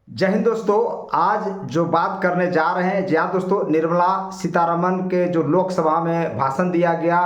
जय हिंद दोस्तों। आज जो बात करने जा रहे हैं, जी हाँ दोस्तों, निर्मला सीतारमण के जो लोकसभा में भाषण दिया गया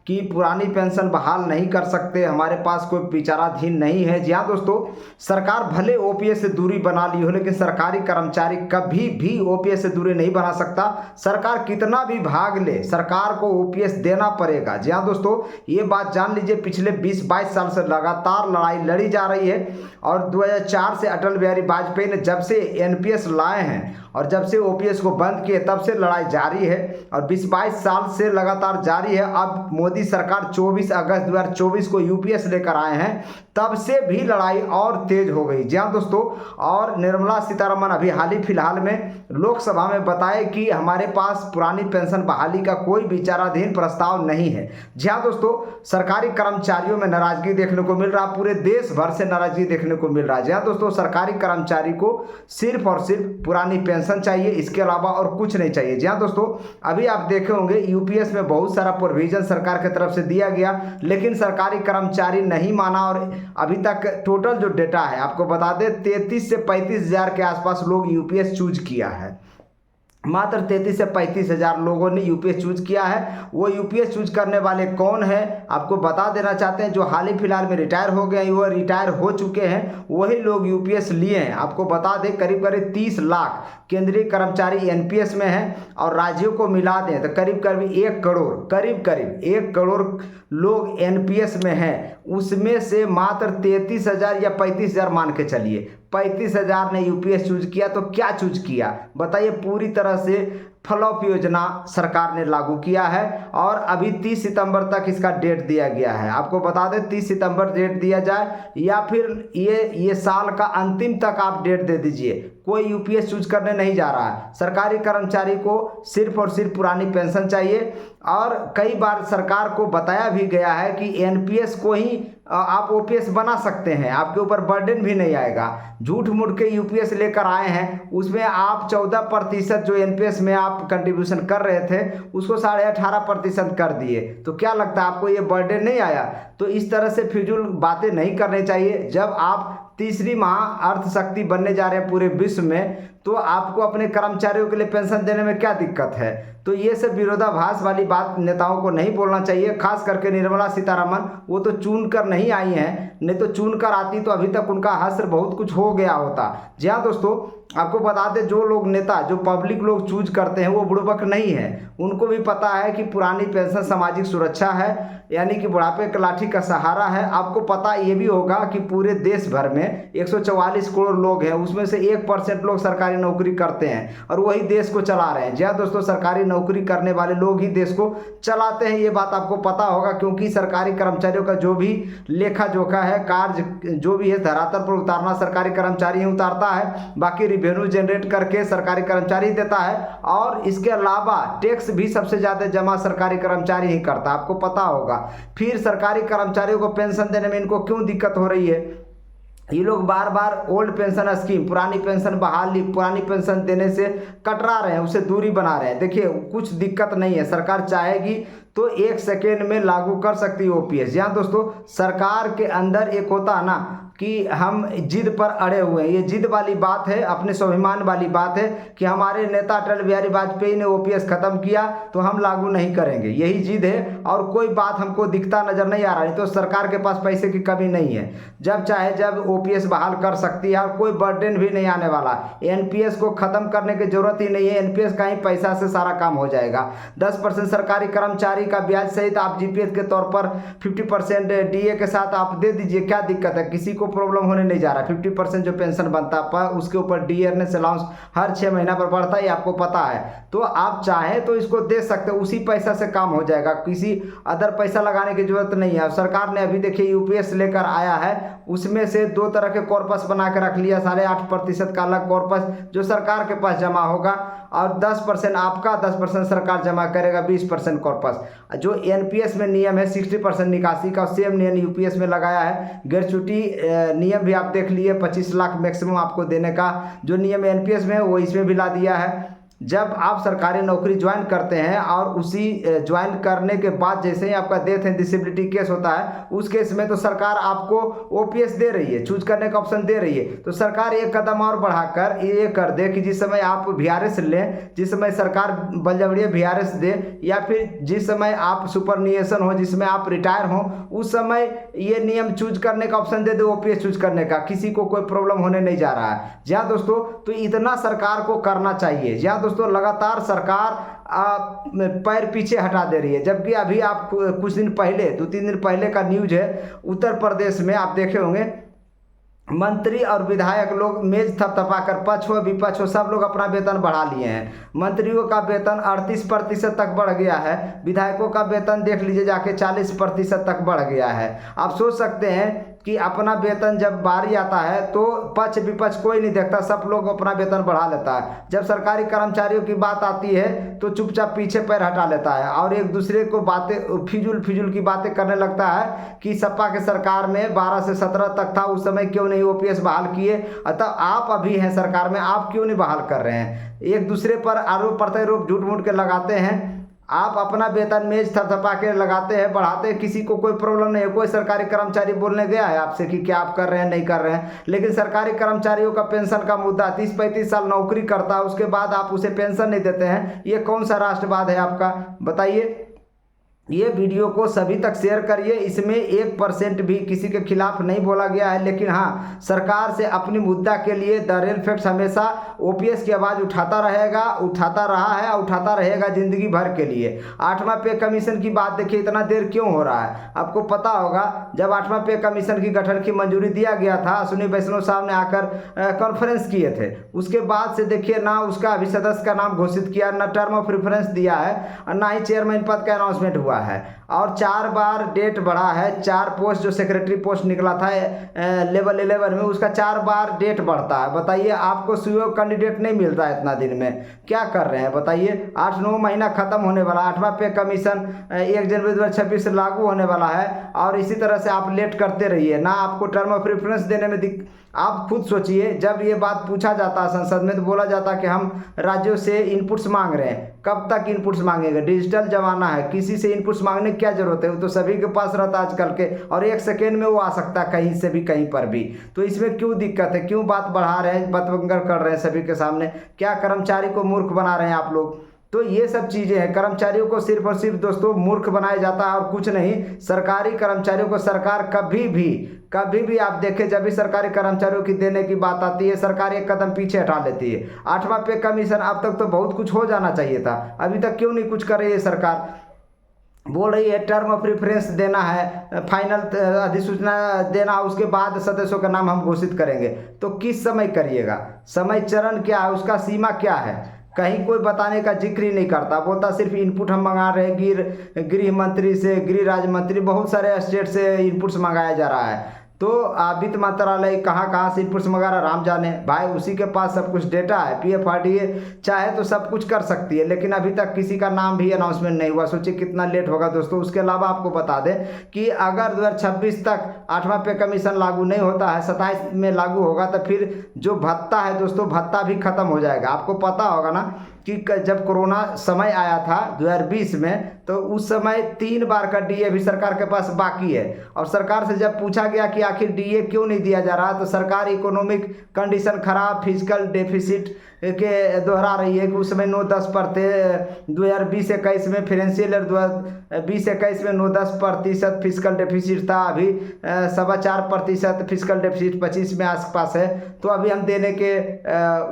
कि पुरानी पेंशन बहाल नहीं कर सकते, हमारे पास कोई विचाराधीन नहीं है। जी हाँ दोस्तों, सरकार भले ओपीएस से दूरी बना ली हो, लेकिन सरकारी कर्मचारी कभी भी ओपीएस से दूरी नहीं बना सकता। सरकार कितना भी भाग ले, सरकार को ओपीएस देना पड़ेगा। जी हाँ दोस्तों, ये बात जान लीजिए। पिछले 20-22 साल से लगातार लड़ाई लड़ी जा रही है और 2004 से अटल बिहारी वाजपेयी ने जब से एनपीएस लाए हैं और जब से ओपीएस को बंद किए, तब से लड़ाई जारी है और 20-22 साल से लगातार जारी है। अब मोदी सरकार 24 अगस्त 2024 को यूपीएस लेकर आए हैं, तब से भी लड़ाई और तेज हो गई। जी हाँ दोस्तों, और निर्मला सीतारमण अभी हाल ही फिलहाल में लोकसभा में बताए कि हमारे पास पुरानी पेंशन बहाली का कोई विचाराधीन प्रस्ताव नहीं है। जी हाँ दोस्तों, सरकारी कर्मचारियों में नाराजगी देखने को मिल रहा, पूरे देश भर से नाराजगी देखने को मिल रहा है। जी हाँ दोस्तों, सरकारी कर्मचारी को सिर्फ और सिर्फ पुरानी पेंशन चाहिए, इसके अलावा और कुछ नहीं चाहिए। जी हाँ दोस्तों, अभी आप देखे होंगे यूपीएस में बहुत सारा प्रोविजन सरकार की तरफ से दिया गया, लेकिन सरकारी कर्मचारी नहीं माना और अभी तक टोटल जो डेटा है आपको बता दें, 33 से 35 हज़ार के आसपास लोग यूपीएस चूज किया है। मात्र 33 से 35 हज़ार लोगों ने यूपीएस चूज किया है। वो यूपीएस चूज करने वाले कौन है आपको बता देना चाहते हैं। जो हाल ही फिलहाल में रिटायर हो गए हैं, वो रिटायर हो चुके हैं, वही लोग यूपीएस लिए हैं। आपको बता दें करीब करीब 30 लाख केंद्रीय कर्मचारी एनपीएस में हैं और राज्यों को मिला दें तो करीब करीब 1 करोड़ लोग एनपीएस में हैं। उसमें से मात्र 33 हज़ार या 35 हज़ार मान के चलिए, 35 हज़ार ने यूपीएस चूज किया। तो क्या चूज किया बताइए? पूरी तरह से फ्लॉप योजना सरकार ने लागू किया है और अभी 30 सितंबर तक इसका डेट दिया गया है। आपको बता दें 30 सितंबर डेट दिया जाए या फिर ये साल का अंतिम तक आप डेट दे दीजिए, कोई यूपीएस चूज करने नहीं जा रहा है। सरकारी कर्मचारी को सिर्फ और सिर्फ पुरानी पेंशन चाहिए और कई बार सरकार को बताया भी गया है कि एनपीएस को ही आप ओपीएस बना सकते हैं, आपके ऊपर बर्डन भी नहीं आएगा। झूठ मूठ के यूपीएस लेकर आए हैं, उसमें आप 14% जो एनपीएस में आप कंट्रीब्यूशन कर रहे थे उसको 18.5% कर दिए। तो क्या लगता है आपको ये बर्डन नहीं आया? तो इस तरह से फिजूल बातें नहीं करनी चाहिए। जब आप तीसरी महाअर्थशक्ति बनने जा रहे हैं पूरे विश्व में, तो आपको अपने कर्मचारियों के लिए पेंशन देने में क्या दिक्कत है? तो ये सब विरोधाभास वाली बात नेताओं को नहीं बोलना चाहिए। खास करके निर्मला सीतारमण, वो तो चुन कर नहीं आई हैं, नहीं तो चुन कर आती तो अभी तक उनका हश्र बहुत कुछ हो गया होता। जी हाँ दोस्तों, आपको बता दें जो लोग नेता, जो पब्लिक लोग चूज करते हैं वो बुड़बक नहीं है। उनको भी पता है कि पुरानी पेंशन सामाजिक सुरक्षा है, यानी कि बुढ़ापे की लाठी का सहारा है। आपको पता ये भी होगा कि पूरे देश भर में 144 करोड़ लोग हैं, उसमें से 1% लोग सरकारी नौकरी करते हैं और वही देश को चला रहे हैं। जी हाँ दोस्तों, सरकारी नौकरी करने वाले लोग ही देश को चलाते हैं, ये बात आपको पता होगा। क्योंकि सरकारी कर्मचारियों का जो भी लेखा जोखा है, कार्य जो भी है धरातल पर उतारना सरकारी कर्मचारी ही उतारता है, बाकी रेवेन्यू जनरेट करके सरकारी कर्मचारी देता है और इसके अलावा टैक्स भी सबसे ज़्यादा जमा सरकारी कर्मचारी ही करता है, आपको पता होगा। फिर सरकारी कर्मचारियों को पेंशन देने में इनको क्यों दिक्कत हो रही है? ये लोग बार बार ओल्ड पेंशन स्कीम, पुरानी पेंशन बहाली, पुरानी पेंशन देने से कतरा रहे हैं, उससे दूरी बना रहे हैं। देखिए कुछ दिक्कत नहीं है, सरकार चाहेगी तो 1 सेकेंड में लागू कर सकती है ओपीएस। यहाँ दोस्तों, सरकार के अंदर एक होता है ना कि हम जिद पर अड़े हुए हैं, ये जिद वाली बात है, अपने स्वाभिमान वाली बात है कि हमारे नेता अटल बिहारी वाजपेयी ने ओपीएस खत्म किया तो हम लागू नहीं करेंगे, यही जिद है। और कोई बात हमको दिखता नजर नहीं आ रहा है। तो सरकार के पास पैसे की कमी नहीं है, जब चाहे जब ओपीएस बहाल कर सकती है और कोई बर्डन भी नहीं आने वाला। एनपीएस को खत्म करने की जरूरत ही नहीं है, एनपीएस का ही पैसा से सारा काम हो जाएगा। 10% सरकारी कर्मचारी का ब्याज सहित आप जीपीएफ के तौर पर 50% डीए के साथ आप दे दीजिए, क्या दिक्कत है? किसी को प्रॉब्लम होने नहीं जा रहा। 50% जो पेंशन बनता है उसके ऊपर डीएनएस अलाउंस हर 6 महीना पर बढ़ता है, आपको पता है। तो आप चाहे तो इसको दे सकते हो, उसी पैसा से काम हो जाएगा, किसी अदर पैसा लगाने की जरूरत नहीं है। सरकार ने अभी देखिए यूपीएस लेकर आया है, उसमें से 2 तरह के कॉर्पस बना के रख लिया, 8.5% का अलग कॉर्पस जो सरकार के पास जमा होगा और 10% आपका, 10% सरकार जमा करेगा, 20% कॉर्पस। जो एनपीएस में नियम है 60% निकासी का, सेम नियम यूपीएस में लगाया है। ग्रेच्युटी नियम भी आप देख लिए, 25 लाख मैक्सिमम आपको देने का जो नियम एनपीएस में है वो इसमें भी ला दिया है। जब आप सरकारी नौकरी ज्वाइन करते हैं और उसी ज्वाइन करने के बाद जैसे ही आपका डेथ एंड डिसेबिलिटी केस होता है, उस केस में तो सरकार आपको ओपीएस दे रही है, चूज करने का ऑप्शन दे रही है। तो सरकार एक कदम और बढ़ाकर ये कर दे कि जिस समय आप वीआरएस लें, जिस समय सरकार बलजबड़िया वीआरएस दे, या फिर जिस समय आप सुपरनिएशन हो, जिसमें आप रिटायर हो, उस समय ये नियम चूज करने का ऑप्शन दे दे, ओपीएस चूज करने का। किसी को कोई प्रॉब्लम होने नहीं जा रहा है। जी हाँ दोस्तों, तो इतना सरकार को करना चाहिए। जी हाँ दोस्तों, लगातार सरकार पैर पीछे हटा दे रही है। जबकि अभी आप कुछ दिन पहले, 2-3 दिन पहले का न्यूज है, उत्तर प्रदेश में आप देखे होंगे मंत्री और विधायक लोग मेज थपथपाकर, पक्ष हो विपक्ष हो, सब लोग अपना वेतन बढ़ा लिए हैं। मंत्रियों का वेतन 38% तक बढ़ गया है, विधायकों का वेतन देख लीजिए जाके 40% तक बढ़ गया है। आप सोच सकते हैं कि अपना वेतन जब बारी आता है तो पक्ष विपक्ष कोई नहीं देखता, सब लोग अपना वेतन बढ़ा लेता है। जब सरकारी कर्मचारियों की बात आती है तो चुपचाप पीछे पैर हटा लेता है और एक दूसरे को बातें फिजूल की बातें करने लगता है कि सपा के सरकार में 12 से 17 तक था, उस समय क्यों नहीं ओपीएस बहाल किए, अतः आप अभी हैं सरकार में, आप क्यों नहीं बहाल कर रहे हैं। एक दूसरे पर आरोप प्रत्यारोप झूठ मूठ के लगाते हैं। आप अपना वेतन मेज थपथपा के लगाते हैं, बढ़ाते हैं, किसी को कोई प्रॉब्लम नहीं है। कोई सरकारी कर्मचारी बोलने गया है आपसे कि क्या आप कर रहे हैं नहीं कर रहे हैं। लेकिन सरकारी कर्मचारियों का पेंशन का मुद्दा, 30-35 साल नौकरी करता है, उसके बाद आप उसे पेंशन नहीं देते हैं, ये कौन सा राष्ट्रवाद है आपका, बताइए। ये वीडियो को सभी तक शेयर करिए। इसमें 1% भी किसी के खिलाफ नहीं बोला गया है, लेकिन हाँ, सरकार से अपनी मुद्दा के लिए द रियल फैक्ट्स हमेशा ओपीएस की आवाज़ उठाता रहेगा, उठाता रहा है और उठाता रहेगा जिंदगी भर के लिए। 8वां पे कमीशन की बात देखिए, इतना देर क्यों हो रहा है। आपको पता होगा जब 8वां पे कमीशन की गठन की मंजूरी दिया गया था, अश्विनी वैष्णव साहब ने आकर कॉन्फ्रेंस किए थे, उसके बाद से देखिए ना उसका अभी सदस्य का नाम घोषित किया, ना टर्म ऑफ रेफरेंस दिया है, और ना ही चेयरमैन पद का अनाउंसमेंट हुआ है। और 4 बार डेट बढ़ा है। 4 पोस्ट जो सेक्रेटरी पोस्ट निकला था लेवल 11 में, उसका 4 बार डेट बढ़ता है। बताइए, आपको सीईओ कैंडिडेट नहीं मिलता है इतना दिन में, क्या कर रहे हैं बताइए। 8-9 महीना खत्म होने वाला, 8वां पे कमीशन 1 जनवरी 2026 से लागू होने वाला है, और इसी तरह से आप लेट करते रहिए। ना आपको टर्म ऑफ रेफरेंस देने में आप खुद सोचिए, जब ये बात पूछा जाता है संसद में तो बोला जाता है कि हम राज्यों से इनपुट्स मांग रहे हैं। कब तक इनपुट्स मांगेंगे, डिजिटल जमाना है, किसी से इनपुट्स मांगने की क्या जरूरत है, वो तो सभी के पास रहता है आजकल के, और 1 सेकेंड में वो आ सकता है कहीं से भी कहीं पर भी। तो इसमें क्यों दिक्कत है, क्यों बात बढ़ा रहे हैं, बतंगर कर रहे हैं सभी के सामने, क्या कर्मचारी को मूर्ख बना रहे हैं आप लोग। तो ये सब चीज़ें हैं, कर्मचारियों को सिर्फ और सिर्फ दोस्तों मूर्ख बनाया जाता है और कुछ नहीं। सरकारी कर्मचारियों को सरकार कभी भी आप देखें, जब भी सरकारी कर्मचारियों की देने की बात आती है, सरकार एक कदम पीछे हटा लेती है। 8वां पे कमीशन, अब तक तो बहुत कुछ हो जाना चाहिए था, अभी तक क्यों नहीं कुछ कर रही है सरकार। बोल रही है टर्म ऑफ रेफरेंस देना है, फाइनल अधिसूचना देना, उसके बाद सदस्यों का नाम हम घोषित करेंगे। तो किस समय करिएगा, समय चरण क्या है, उसका सीमा क्या है, कहीं कोई बताने का जिक्र ही नहीं करता। बोलता सिर्फ इनपुट हम मंगा रहे हैं, गृह मंत्री से, गृह राज्य मंत्री, बहुत सारे स्टेट से इनपुट्स मंगाया जा रहा है। तो वित्त मंत्रालय कहाँ से इनपुट्स मंगा रहा राम जाने, भाई उसी के पास सब कुछ डेटा है। पीएफआरडीए चाहे तो सब कुछ कर सकती है, लेकिन अभी तक किसी का नाम भी अनाउंसमेंट नहीं हुआ। सोचिए कितना लेट होगा दोस्तों। उसके अलावा आपको बता दें कि अगर 2026 तक 8वां पे कमीशन लागू नहीं होता है, 27 में लागू होगा, तो फिर जो भत्ता है दोस्तों, भत्ता भी खत्म हो जाएगा। आपको पता होगा ना कि जब कोरोना समय आया था 2020 में, तो उस समय 3 बार का डीए भी सरकार के पास बाकी है। और सरकार से जब पूछा गया कि आखिर डीए क्यों नहीं दिया जा रहा, तो सरकार इकोनॉमिक कंडीशन खराब, फिजिकल डेफिसिट के दोहरा रही है कि उस समय 9-10 पर थे। 2020-21 में फाइनेंशियल ईयर 2020-21 में 9-10% फिजिकल डेफिसिट था, अभी 4.25% फिजिकल डेफिसिट 25 में आसपास है। तो अभी हम देने के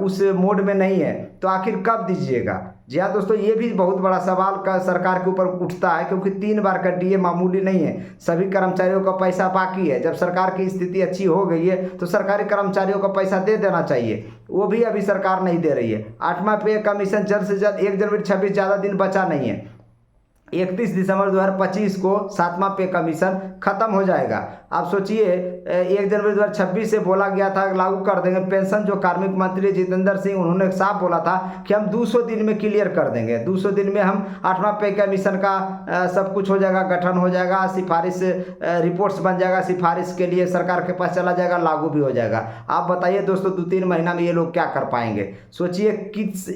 उस मोड में नहीं है, तो आखिर कब दीजिएगा। जी हाँ दोस्तों, ये भी बहुत बड़ा सवाल का सरकार के ऊपर उठता है, क्योंकि 3 बार का डीए मामूली नहीं है। सभी कर्मचारियों का पैसा बाकी है। जब सरकार की स्थिति अच्छी हो गई है तो सरकारी कर्मचारियों का पैसा दे देना चाहिए, वो भी अभी सरकार नहीं दे रही है। 8वां पे कमीशन जल्द से जल्द, 1 जनवरी 26 ज़्यादा दिन बचा नहीं है, 31 दिसंबर 2025 को 7वां पे कमीशन खत्म हो जाएगा। आप सोचिए 1 जनवरी 2026 से बोला गया था लागू कर देंगे पेंशन। जो कार्मिक मंत्री जितेंद्र सिंह, उन्होंने साफ बोला था कि हम 200 दिन में क्लियर कर देंगे, 200 दिन में हम 8वां पे कमीशन का सब कुछ हो जाएगा, गठन हो जाएगा, सिफारिश रिपोर्ट्स बन जाएगा, सिफारिश के लिए सरकार के पास चला जाएगा, लागू भी हो जाएगा। आप बताइए दोस्तों 2-3 महीना में ये लोग क्या कर पाएंगे? सोचिए किस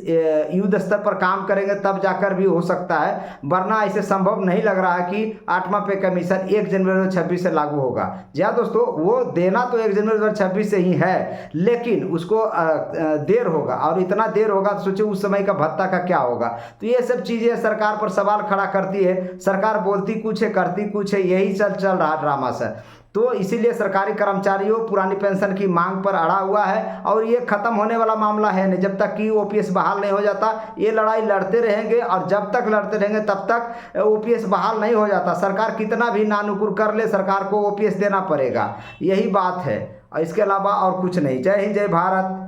युद्ध स्तर पर काम करेंगे तब जाकर भी हो सकता है, वरना ऐसे संभव नहीं लग रहा है कि 8वां पे कमीशन 1 जनवरी 2026 से लागू होगा। जी हाँ दोस्तों, वो देना तो 1 जनवरी 2026 से ही है, लेकिन उसको देर होगा, और इतना देर होगा तो सोचिए उस समय का भत्ता का क्या होगा। तो ये सब चीज़ें सरकार पर सवाल खड़ा करती है। सरकार बोलती कुछ है, करती कुछ है, यही चल रहा ड्रामा सर। तो इसीलिए सरकारी कर्मचारियों पुरानी पेंशन की मांग पर अड़ा हुआ है, और ये खत्म होने वाला मामला है नहीं। जब तक कि ओपीएस बहाल नहीं हो जाता, ये लड़ाई लड़ते रहेंगे, और जब तक लड़ते रहेंगे तब तक ओपीएस बहाल नहीं हो जाता। सरकार कितना भी नानुकुर कर ले, सरकार को ओपीएस देना पड़ेगा, यही बात है, और इसके अलावा और कुछ नहीं। जय हिंद, जय भारत।